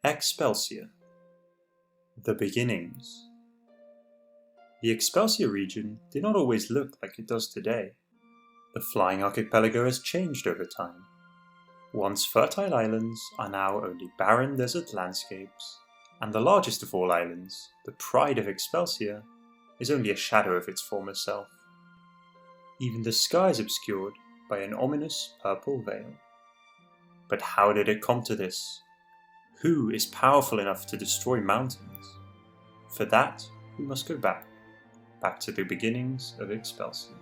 Expelsia. The beginnings. The Expelsia region did not always look like it does today. The flying archipelago has changed over time. Once fertile islands are now only barren desert landscapes, and the largest of all islands, the pride of Expelsia, is only a shadow of its former self. Even the sky is obscured by an ominous purple veil. But how did it come to this? Who is powerful enough to destroy mountains? For that, we must go back to the beginnings of Expelsia.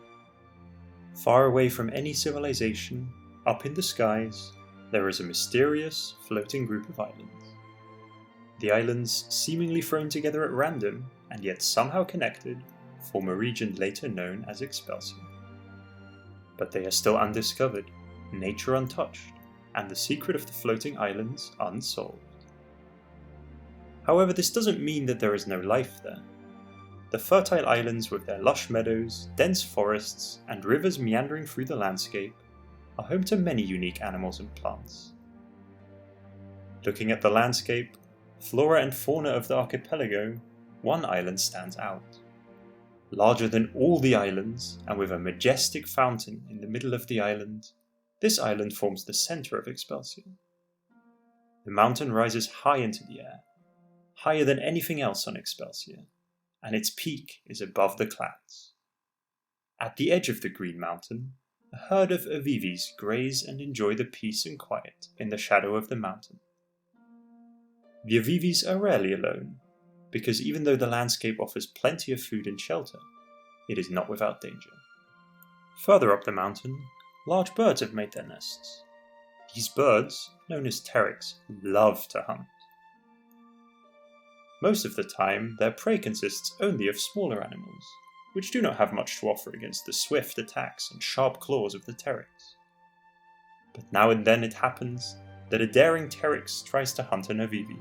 Far away from any civilization, up in the skies, there is a mysterious, floating group of islands. The islands, seemingly thrown together at random, and yet somehow connected, form a region later known as Expelsia. But they are still undiscovered, nature untouched, and the secret of the floating islands unsolved. However, this doesn't mean that there is no life there. The fertile islands with their lush meadows, dense forests, and rivers meandering through the landscape are home to many unique animals and plants. Looking at the landscape, flora and fauna of the archipelago, one island stands out. Larger than all the islands, and with a majestic fountain in the middle of the island, this island forms the center of Expelsia. The mountain rises high into the air, higher than anything else on Expelsia, and its peak is above the clouds. At the edge of the green mountain, a herd of avivis graze and enjoy the peace and quiet in the shadow of the mountain. The avivis are rarely alone, because even though the landscape offers plenty of food and shelter, it is not without danger. Further up the mountain, large birds have made their nests. These birds, known as pteryx, love to hunt. Most of the time, their prey consists only of smaller animals, which do not have much to offer against the swift attacks and sharp claws of the pteryx. But now and then it happens that a daring pteryx tries to hunt an avivi.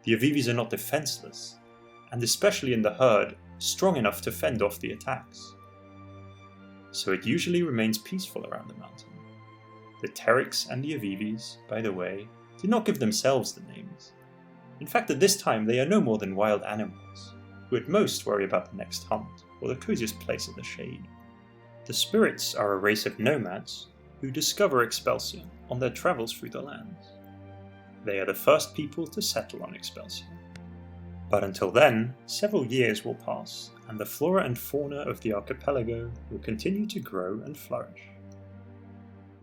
The avivis are not defenseless, and especially in the herd, strong enough to fend off the attacks. So it usually remains peaceful around the mountain. The pteryx and the avivis, by the way, did not give themselves the names. In fact, at this time they are no more than wild animals, who at most worry about the next hunt or the coziest place in the shade. The spirits are a race of nomads who discover Expelsia on their travels through the lands. They are the first people to settle on Expelsia. But until then, several years will pass, and the flora and fauna of the archipelago will continue to grow and flourish.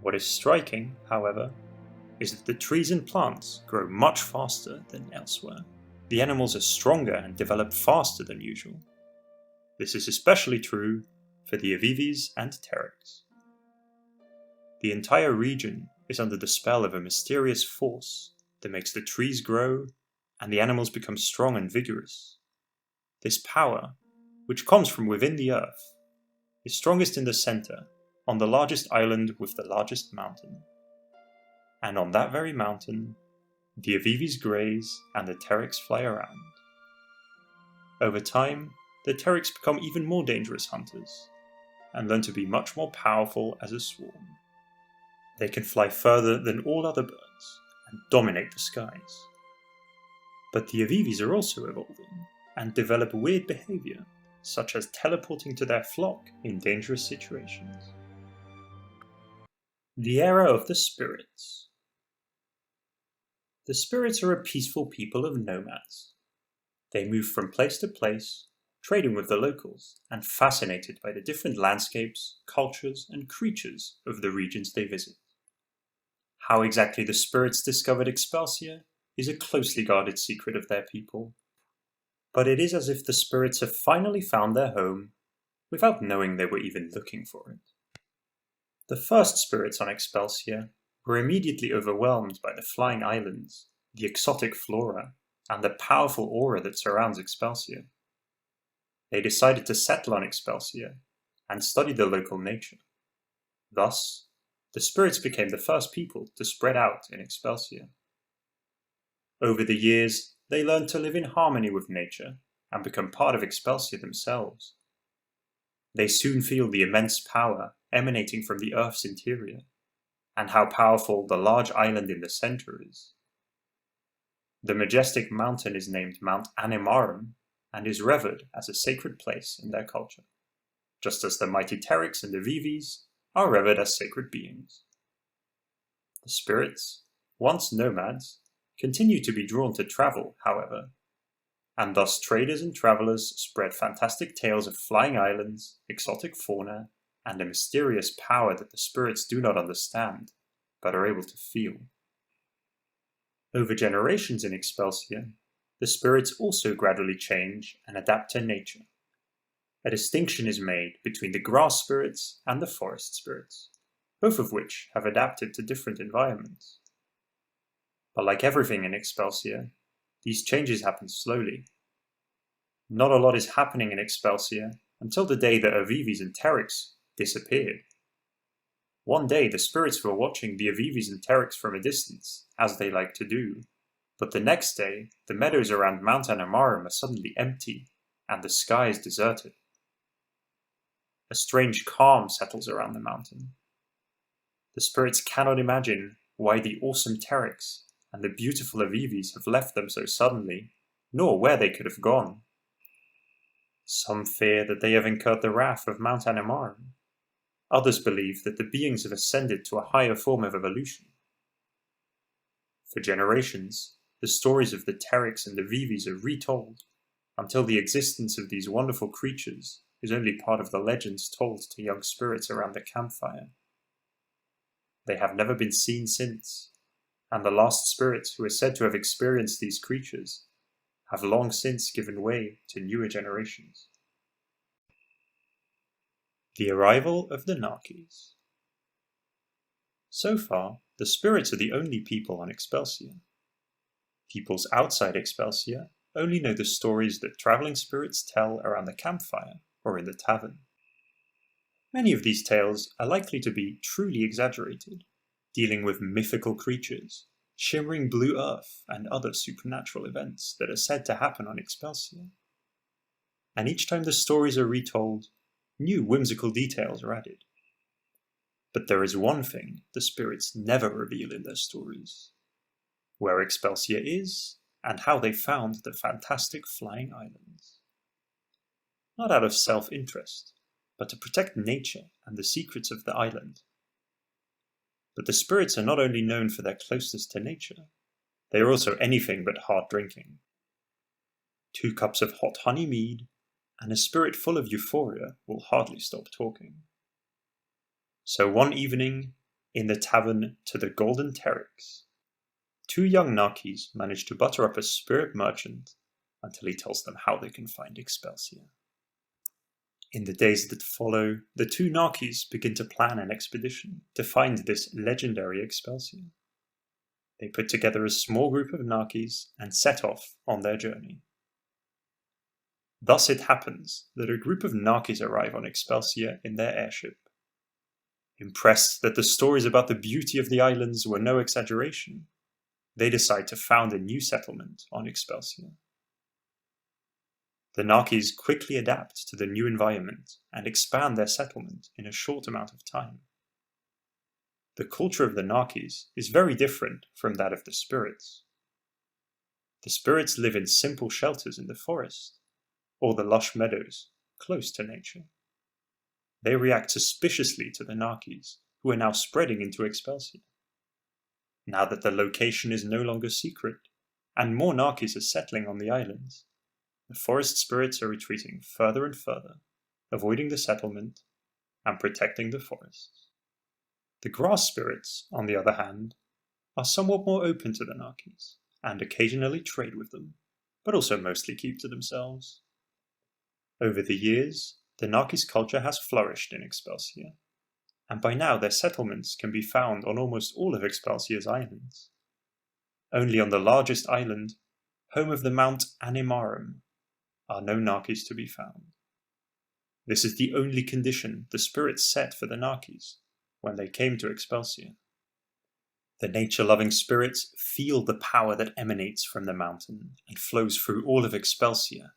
What is striking, however, is that the trees and plants grow much faster than elsewhere. The animals are stronger and develop faster than usual. This is especially true for the avivis and pteryx. The entire region is under the spell of a mysterious force that makes the trees grow and the animals become strong and vigorous. This power, which comes from within the earth, is strongest in the center, on the largest island with the largest mountain. And on that very mountain, the avivis graze and the pteryx fly around. Over time, the pteryx become even more dangerous hunters, and learn to be much more powerful as a swarm. They can fly further than all other birds, and dominate the skies. But the avivis are also evolving, and develop weird behavior, such as teleporting to their flock in dangerous situations. The era of the spirits. The spirits are a peaceful people of nomads. They move from place to place, trading with the locals, and fascinated by the different landscapes, cultures, and creatures of the regions they visit. How exactly the spirits discovered Expelsia is a closely guarded secret of their people, but it is as if the spirits have finally found their home without knowing they were even looking for it. The first spirits on Expelsia were immediately overwhelmed by the flying islands, the exotic flora, and the powerful aura that surrounds Expelsia. They decided to settle on Expelsia and study the local nature. Thus, the spirits became the first people to spread out in Expelsia. Over the years, they learned to live in harmony with nature and become part of Expelsia themselves. They soon feel the immense power emanating from the Earth's interior, and how powerful the large island in the center is. The majestic mountain is named Mount Animarum and is revered as a sacred place in their culture, just as the mighty Pteryx and the Vivis are revered as sacred beings. The spirits, once nomads, continue to be drawn to travel, however, and thus traders and travelers spread fantastic tales of flying islands, exotic fauna, and a mysterious power that the spirits do not understand, but are able to feel. Over generations in Expelsia, the spirits also gradually change and adapt to nature. A distinction is made between the grass spirits and the forest spirits, both of which have adapted to different environments. But like everything in Expelsia, these changes happen slowly. Not a lot is happening in Expelsia until the day that Avivis and Pteryx disappeared. One day the spirits were watching the Avivis and Pteryx from a distance, as they like to do, but the next day the meadows around Mount Animarum are suddenly empty, and the sky is deserted. A strange calm settles around the mountain. The spirits cannot imagine why the awesome Pteryx and the beautiful Avivis have left them so suddenly, nor where they could have gone. Some fear that they have incurred the wrath of Mount Animarum. Others believe that the beings have ascended to a higher form of evolution. For generations, the stories of the Pteryx and the Vivis are retold, until the existence of these wonderful creatures is only part of the legends told to young spirits around the campfire. They have never been seen since, and the last spirits who are said to have experienced these creatures have long since given way to newer generations. The arrival of the Narkis. So far, the spirits are the only people on Expelsia. Peoples outside Expelsia only know the stories that travelling spirits tell around the campfire or in the tavern. Many of these tales are likely to be truly exaggerated, dealing with mythical creatures, shimmering blue earth, and other supernatural events that are said to happen on Expelsia. And each time the stories are retold, new whimsical details are added. But there is one thing the spirits never reveal in their stories: where Expelsia is, and how they found the fantastic flying islands. Not out of self-interest, but to protect nature and the secrets of the island. But the spirits are not only known for their closeness to nature, they are also anything but hard drinking. 2 cups of hot honey mead, and a spirit full of euphoria will hardly stop talking. So one evening, in the tavern to the Golden Pteryx, 2 young Narkis manage to butter up a spirit merchant until he tells them how they can find Expelsia. In the days that follow, the 2 Narkis begin to plan an expedition to find this legendary Expelsia. They put together a small group of Narkis and set off on their journey. Thus it happens that a group of Narkis arrive on Expelsia in their airship. Impressed that the stories about the beauty of the islands were no exaggeration, they decide to found a new settlement on Expelsia. The Narkis quickly adapt to the new environment and expand their settlement in a short amount of time. The culture of the Narkis is very different from that of the spirits. The spirits live in simple shelters in the forest, or the lush meadows close to nature. They react suspiciously to the Narkis, who are now spreading into Expelsia. Now that the location is no longer secret, and more Narkis are settling on the islands, the forest spirits are retreating further and further, avoiding the settlement and protecting the forests. The grass spirits, on the other hand, are somewhat more open to the Narkis, and occasionally trade with them, but also mostly keep to themselves. Over the years, the Narkis culture has flourished in Expelsia, and by now their settlements can be found on almost all of Expelsia's islands. Only on the largest island, home of the Mount Animarum, are no Narkis to be found. This is the only condition the spirits set for the Narkis when they came to Expelsia. The nature-loving spirits feel the power that emanates from the mountain and flows through all of Expelsia,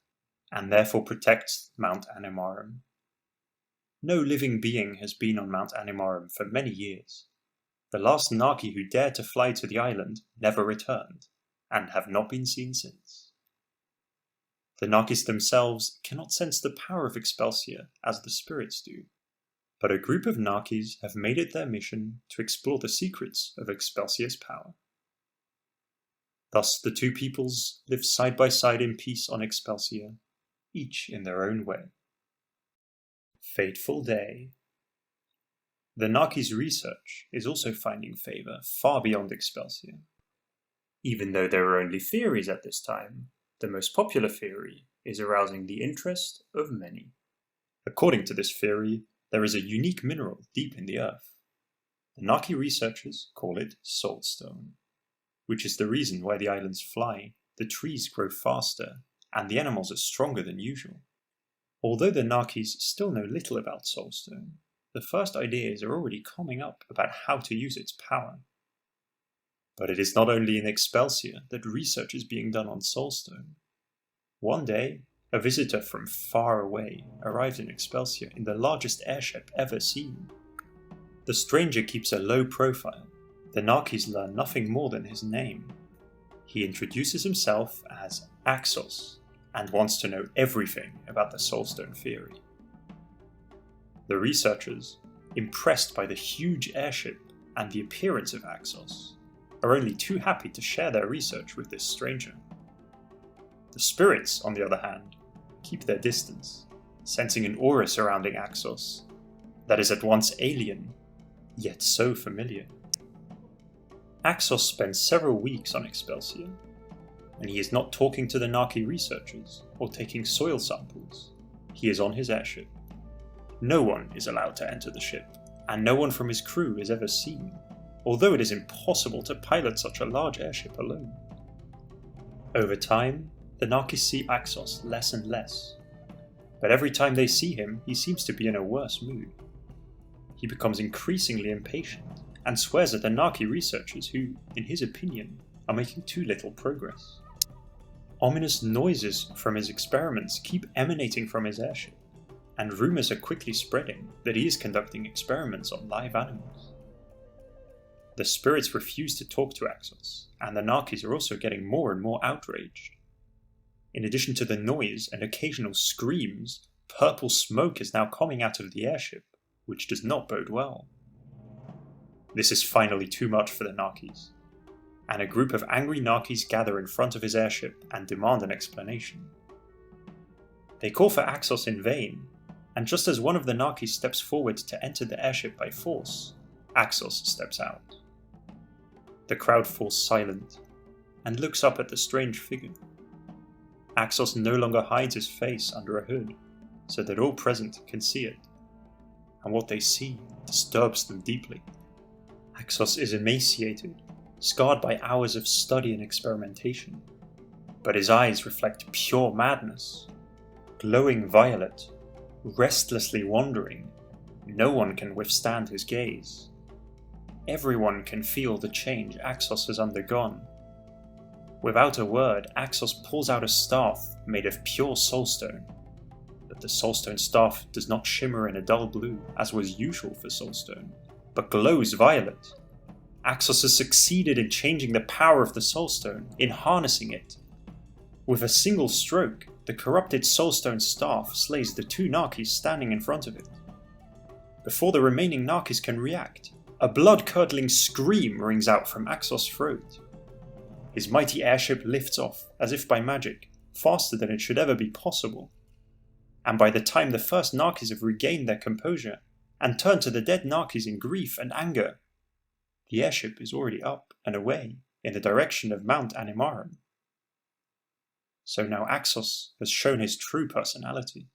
and therefore protects Mount Animarum. No living being has been on Mount Animarum for many years. The last Narki who dared to fly to the island never returned, and have not been seen since. The Narkis themselves cannot sense the power of Expelsia as the spirits do, but a group of Narkis have made it their mission to explore the secrets of Expelsia's power. Thus the two peoples live side by side in peace on Expelsia, each in their own way. Fateful day. The Narkis' research is also finding favour far beyond Expelsia. Even though there are only theories at this time, the most popular theory is arousing the interest of many. According to this theory, there is a unique mineral deep in the earth. The Narki researchers call it soulstone, which is the reason why the islands fly, the trees grow faster, and the animals are stronger than usual. Although the Narkis still know little about soulstone, the first ideas are already coming up about how to use its power. But it is not only in Expelsia that research is being done on soulstone. One day, a visitor from far away arrived in Expelsia in the largest airship ever seen. The stranger keeps a low profile. The Narkis learn nothing more than his name. He introduces himself as Axos and wants to know everything about the soulstone theory. The researchers, impressed by the huge airship and the appearance of Axos, are only too happy to share their research with this stranger. The spirits, on the other hand, keep their distance, sensing an aura surrounding Axos that is at once alien, yet so familiar. Axos spends several weeks on Expelsia, and he is not talking to the Narki researchers or taking soil samples. He is on his airship. No one is allowed to enter the ship, and no one from his crew is ever seen, although it is impossible to pilot such a large airship alone. Over time, the Narkis see Axos less and less, but every time they see him, he seems to be in a worse mood. He becomes increasingly impatient and swears at the Narki researchers who, in his opinion, are making too little progress. Ominous noises from his experiments keep emanating from his airship, and rumours are quickly spreading that he is conducting experiments on live animals. The spirits refuse to talk to Axos, and the Narkis are also getting more and more outraged. In addition to the noise and occasional screams, purple smoke is now coming out of the airship, which does not bode well. This is finally too much for the Narkis, and a group of angry Narkis gather in front of his airship and demand an explanation. They call for Axos in vain, and just as one of the Narkis steps forward to enter the airship by force, Axos steps out. The crowd falls silent, and looks up at the strange figure. Axos no longer hides his face under a hood, so that all present can see it, and what they see disturbs them deeply. Axos is emaciated, scarred by hours of study and experimentation, but his eyes reflect pure madness. Glowing violet, restlessly wandering, no one can withstand his gaze. Everyone can feel the change Axos has undergone. Without a word, Axos pulls out a staff made of pure soulstone, but the soulstone staff does not shimmer in a dull blue as was usual for soulstone, but glows violet. Axos has succeeded in changing the power of the soulstone, in harnessing it. With a single stroke, the corrupted soulstone staff slays the two Narkis standing in front of it. Before the remaining Narkis can react, a blood-curdling scream rings out from Axos' throat. His mighty airship lifts off, as if by magic, faster than it should ever be possible. And by the time the first Narkis have regained their composure, and turned to the dead Narkis in grief and anger, the airship is already up and away in the direction of Mount Animarum. So now Axos has shown his true personality,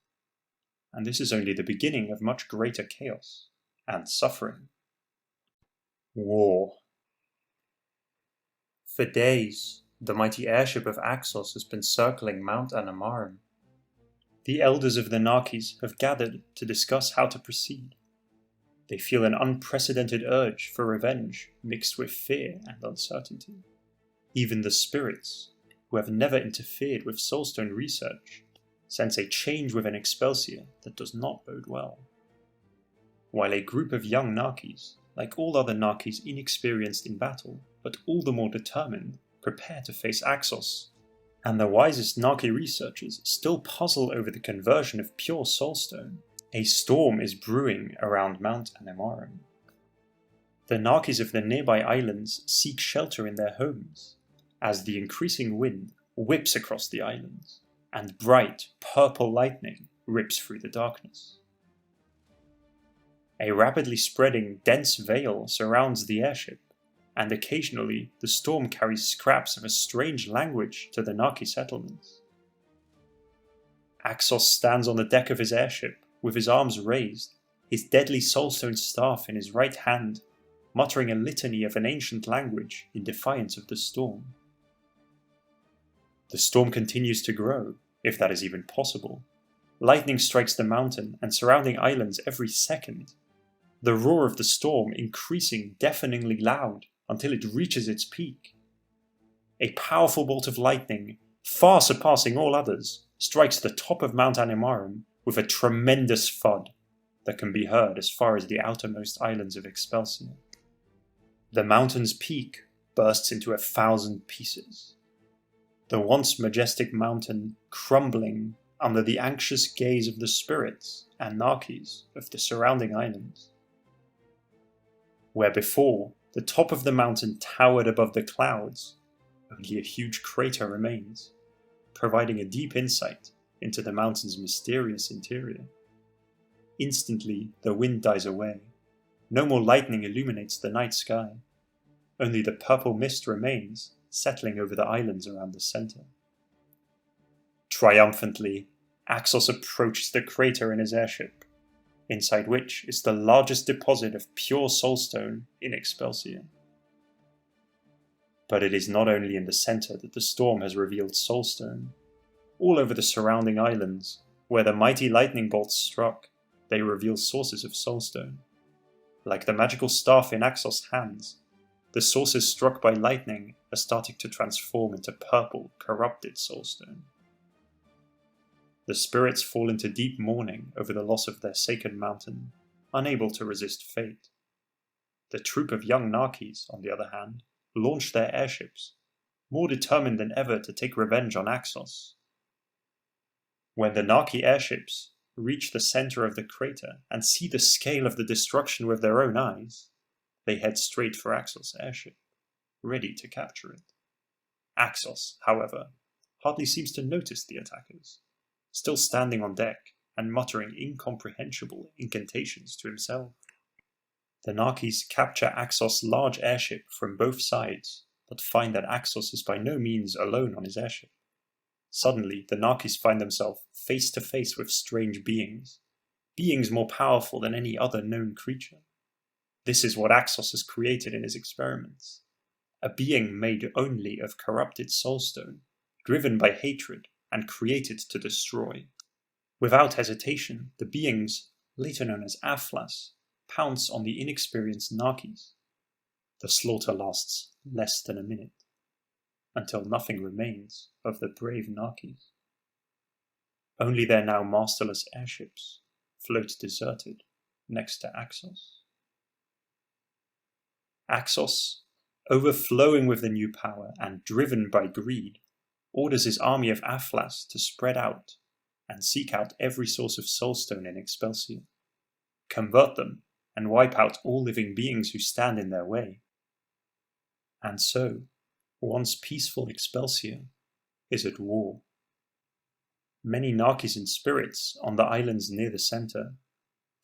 and this is only the beginning of much greater chaos and suffering. War. For days, the mighty airship of Axos has been circling Mount Animarum. The elders of the Narkis have gathered to discuss how to proceed. They feel an unprecedented urge for revenge mixed with fear and uncertainty. Even the spirits, who have never interfered with soulstone research, sense a change within Expelsia that does not bode well. While a group of young Narkis, like all other Narkis inexperienced in battle, but all the more determined, prepare to face Axos, and the wisest Narki researchers still puzzle over the conversion of pure soulstone. A storm is brewing around Mount Anemarum. The Narkis of the nearby islands seek shelter in their homes, as the increasing wind whips across the islands, and bright purple lightning rips through the darkness. A rapidly spreading, dense veil surrounds the airship, and occasionally the storm carries scraps of a strange language to the Narki settlements. Axos stands on the deck of his airship, with his arms raised, his deadly soulstone staff in his right hand, muttering a litany of an ancient language in defiance of the storm. The storm continues to grow, if that is even possible. Lightning strikes the mountain and surrounding islands every second, the roar of the storm increasing deafeningly loud until it reaches its peak. A powerful bolt of lightning, far surpassing all others, strikes the top of Mount Anemarum with a tremendous thud that can be heard as far as the outermost islands of Expelsia. The mountain's peak bursts into 1,000 pieces. The once majestic mountain crumbling under the anxious gaze of the spirits and Narkis of the surrounding islands. Where before the top of the mountain towered above the clouds, only a huge crater remains, providing a deep insight into the mountain's mysterious interior. Instantly, the wind dies away. No more lightning illuminates the night sky. Only the purple mist remains, settling over the islands around the center. Triumphantly, Axos approaches the crater in his airship, inside which is the largest deposit of pure soulstone in Expelsia. But it is not only in the center that the storm has revealed soulstone. All over the surrounding islands, where the mighty lightning bolts struck, they reveal sources of soulstone. Like the magical staff in Axos' hands, the sources struck by lightning are starting to transform into purple, corrupted soulstone. The spirits fall into deep mourning over the loss of their sacred mountain, unable to resist fate. The troop of young Narkis, on the other hand, launch their airships, more determined than ever to take revenge on Axos. When the Narki airships reach the center of the crater and see the scale of the destruction with their own eyes, they head straight for Axos' airship, ready to capture it. Axos, however, hardly seems to notice the attackers, still standing on deck and muttering incomprehensible incantations to himself. The Narkis capture Axos' large airship from both sides, but find that Axos is by no means alone on his airship. Suddenly, the Narkis find themselves face to face with strange beings more powerful than any other known creature. This is what Axos has created in his experiments. A being made only of corrupted soulstone, driven by hatred and created to destroy. Without hesitation, the beings, later known as Aflas, pounce on the inexperienced Narkis. The slaughter lasts less than a minute, until nothing remains of the brave Narkis. Only their now masterless airships float deserted next to Axos. Axos, overflowing with the new power and driven by greed, orders his army of Aflas to spread out and seek out every source of soulstone in Expelsia, convert them, and wipe out all living beings who stand in their way. And so, once peaceful Expelsia is at war. Many Narkis and spirits on the islands near the center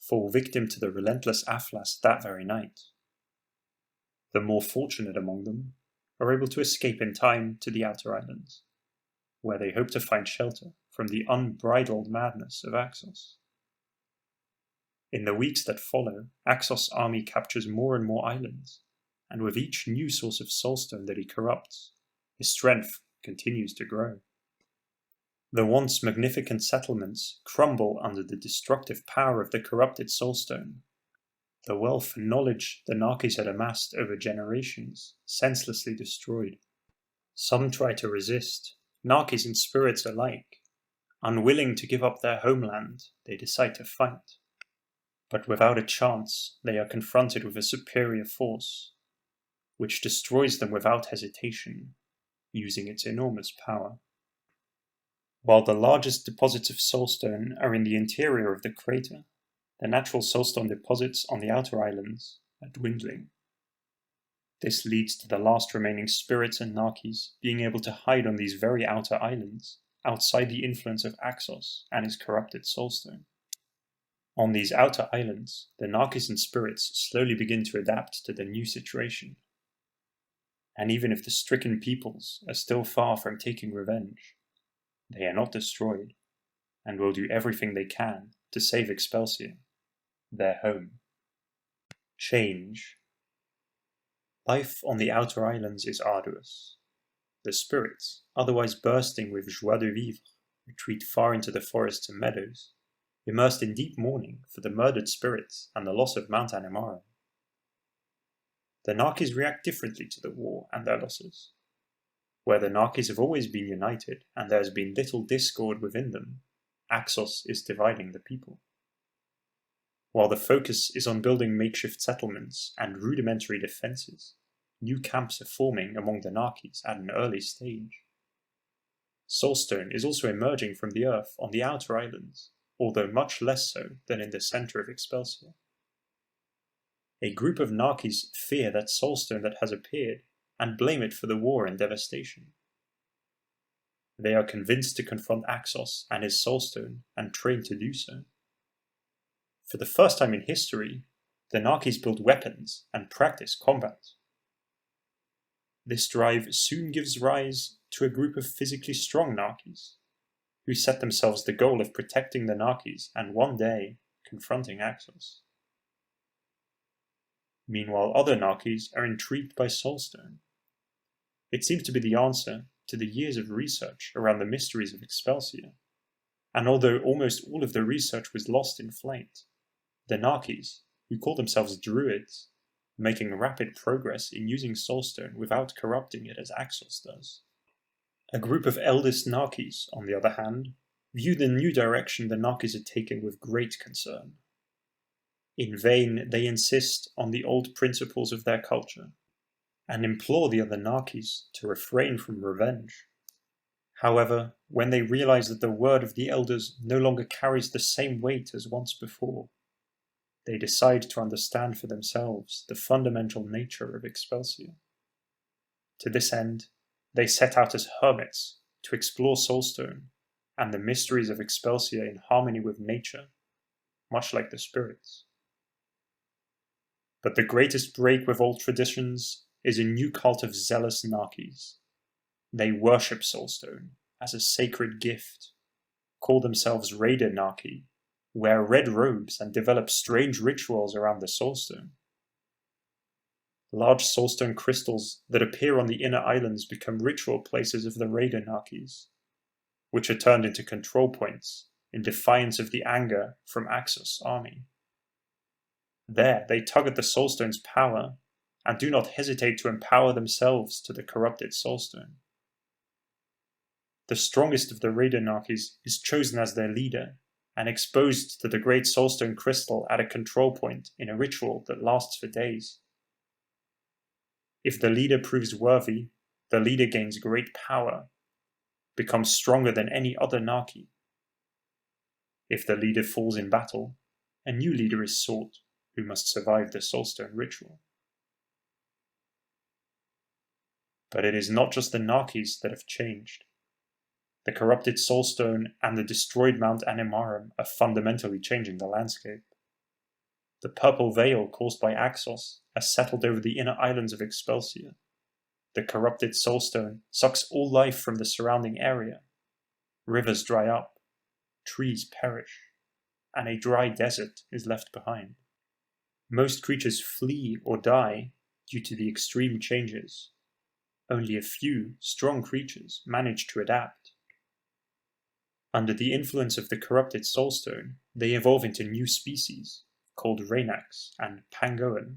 fall victim to the relentless Aflas that very night. The more fortunate among them are able to escape in time to the outer islands, where they hope to find shelter from the unbridled madness of Axos. In the weeks that follow, Axos' army captures more and more islands, and with each new source of soulstone that he corrupts, his strength continues to grow. The once magnificent settlements crumble under the destructive power of the corrupted soulstone. The wealth and knowledge the Narkis had amassed over generations senselessly destroyed. Some try to resist, Narkis and spirits alike. Unwilling to give up their homeland, they decide to fight. But without a chance, they are confronted with a superior force, which destroys them without hesitation, using its enormous power. While the largest deposits of soulstone are in the interior of the crater, the natural soulstone deposits on the outer islands are dwindling. This leads to the last remaining spirits and Narkis being able to hide on these very outer islands, outside the influence of Axos and his corrupted soulstone. On these outer islands, the Narkis and spirits slowly begin to adapt to the new situation. And even if the stricken peoples are still far from taking revenge, they are not destroyed, and will do everything they can to save Expelsia, their home. Change. Life on the outer islands is arduous. The spirits, otherwise bursting with joie de vivre, retreat far into the forests and meadows, immersed in deep mourning for the murdered spirits and the loss of Mount Animarum. The Narkis react differently to the war and their losses. Where the Narkis have always been united and there has been little discord within them, Axos is dividing the people. While the focus is on building makeshift settlements and rudimentary defenses, new camps are forming among the Narkis at an early stage. Soulstone is also emerging from the earth on the outer islands, although much less so than in the center of Expelsia. A group of Narkis fear that soulstone that has appeared and blame it for the war and devastation. They are convinced to confront Axos and his soulstone and trained to do so. For the first time in history, the Narkis build weapons and practice combat. This drive soon gives rise to a group of physically strong Narkis, who set themselves the goal of protecting the Narkis and one day confronting Axos. Meanwhile, other Narkis are intrigued by soulstone. It seems to be the answer to the years of research around the mysteries of Expelsia, and although almost all of the research was lost in flight, the Narkis, who call themselves druids, are making rapid progress in using soulstone without corrupting it as Axos does. A group of eldest Narkis, on the other hand, view the new direction the Narkis are taking with great concern. In vain, they insist on the old principles of their culture, and implore the other Narkis to refrain from revenge. However, when they realize that the word of the elders no longer carries the same weight as once before, they decide to understand for themselves the fundamental nature of Expelsia. To this end, they set out as hermits to explore soulstone and the mysteries of Expelsia in harmony with nature, much like the spirits. But the greatest break with old traditions is a new cult of zealous Narkis. They worship soulstone as a sacred gift, call themselves Raider Narki, wear red robes and develop strange rituals around the soulstone. Large soulstone crystals that appear on the inner islands become ritual places of the Raider Narkis, which are turned into control points in defiance of the anger from Axos' army. There, they tug at the soulstone's power and do not hesitate to empower themselves to the corrupted soulstone. The strongest of the Raider Narkis is chosen as their leader and exposed to the great soulstone crystal at a control point in a ritual that lasts for days. If the leader proves worthy, the leader gains great power, becomes stronger than any other Narki. If the leader falls in battle, a new leader is sought who must survive the soulstone ritual. But it is not just the Narkis that have changed. The corrupted soulstone and the destroyed Mount Animarum are fundamentally changing the landscape. The purple veil caused by Axos has settled over the inner islands of Expelsia. The corrupted soulstone sucks all life from the surrounding area. Rivers dry up, trees perish, and a dry desert is left behind. Most creatures flee or die due to the extreme changes. Only a few strong creatures manage to adapt. Under the influence of the corrupted soulstone, they evolve into new species, called Raynax and Pangoan.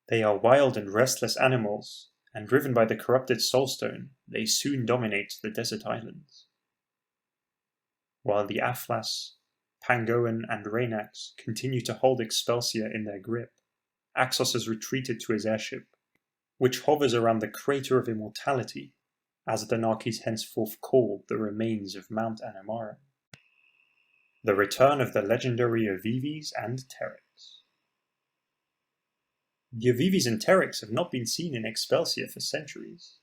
They are wild and restless animals, and driven by the corrupted soulstone, they soon dominate the desert islands. While the Aflas, Pangoan, and Raynax continue to hold Expelsia in their grip, Axos has retreated to his airship, which hovers around the Crater of Immortality, as the Narkis henceforth called the remains of Mount Anamara. The return of the legendary Avivis and Pteryx. The Avivis and Pteryx have not been seen in Expelsia for centuries.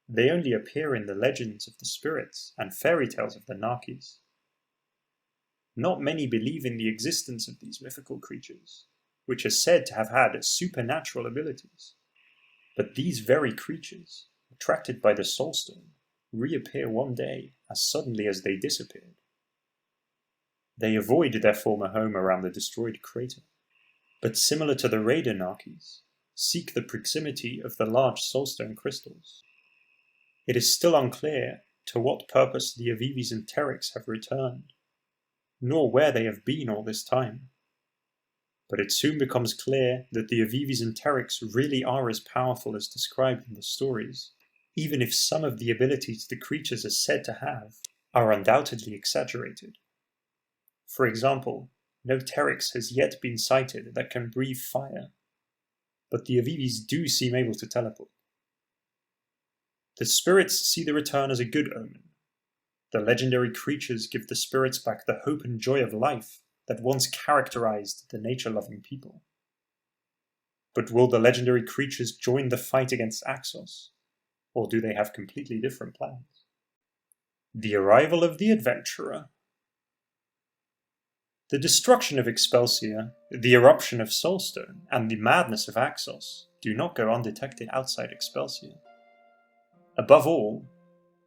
They only appear in the legends of the spirits and fairy tales of the Narkis. Not many believe in the existence of these mythical creatures, which are said to have had supernatural abilities. But these very creatures, attracted by the Soulstone, reappear one day as suddenly as they disappeared. They avoid their former home around the destroyed crater, but similar to the Raider Narkis, seek the proximity of the large Soulstone crystals. It is still unclear to what purpose the Avivis and Pteryx have returned, nor where they have been all this time. But it soon becomes clear that the Avivis and Pteryx really are as powerful as described in the stories, even if some of the abilities the creatures are said to have are undoubtedly exaggerated. For example, no Pteryx has yet been sighted that can breathe fire, but the Avivis do seem able to teleport. The spirits see the return as a good omen. The legendary creatures give the spirits back the hope and joy of life that once characterized the nature-loving people. But will the legendary creatures join the fight against Axos, or do they have completely different plans? The arrival of the adventurer. The destruction of Expelsia, the eruption of Soulstone, and the madness of Axos do not go undetected outside Expelsia. Above all,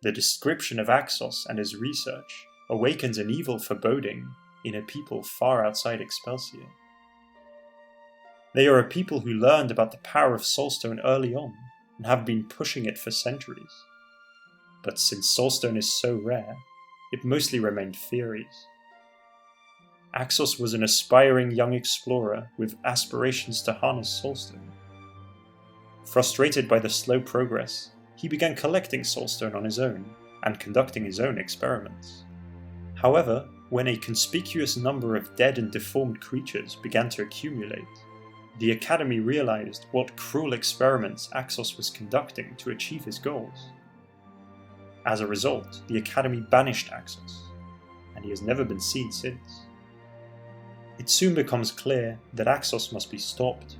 the description of Axos and his research awakens an evil foreboding in a people far outside Expelsia. They are a people who learned about the power of Soulstone early on and have been pushing it for centuries. But since Soulstone is so rare, it mostly remained theories. Axos was an aspiring young explorer with aspirations to harness Soulstone. Frustrated by the slow progress, he began collecting Soulstone on his own and conducting his own experiments. However, when a conspicuous number of dead and deformed creatures began to accumulate, the Academy realized what cruel experiments Axos was conducting to achieve his goals. As a result, the Academy banished Axos, and he has never been seen since. It soon becomes clear that Axos must be stopped,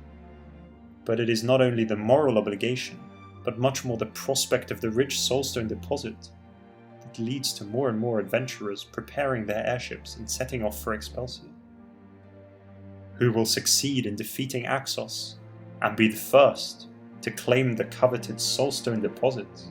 but it is not only the moral obligation, but much more the prospect of the rich Soulstone deposit that leads to more and more adventurers preparing their airships and setting off for Expelsia. Who will succeed in defeating Axos and be the first to claim the coveted Soulstone deposits?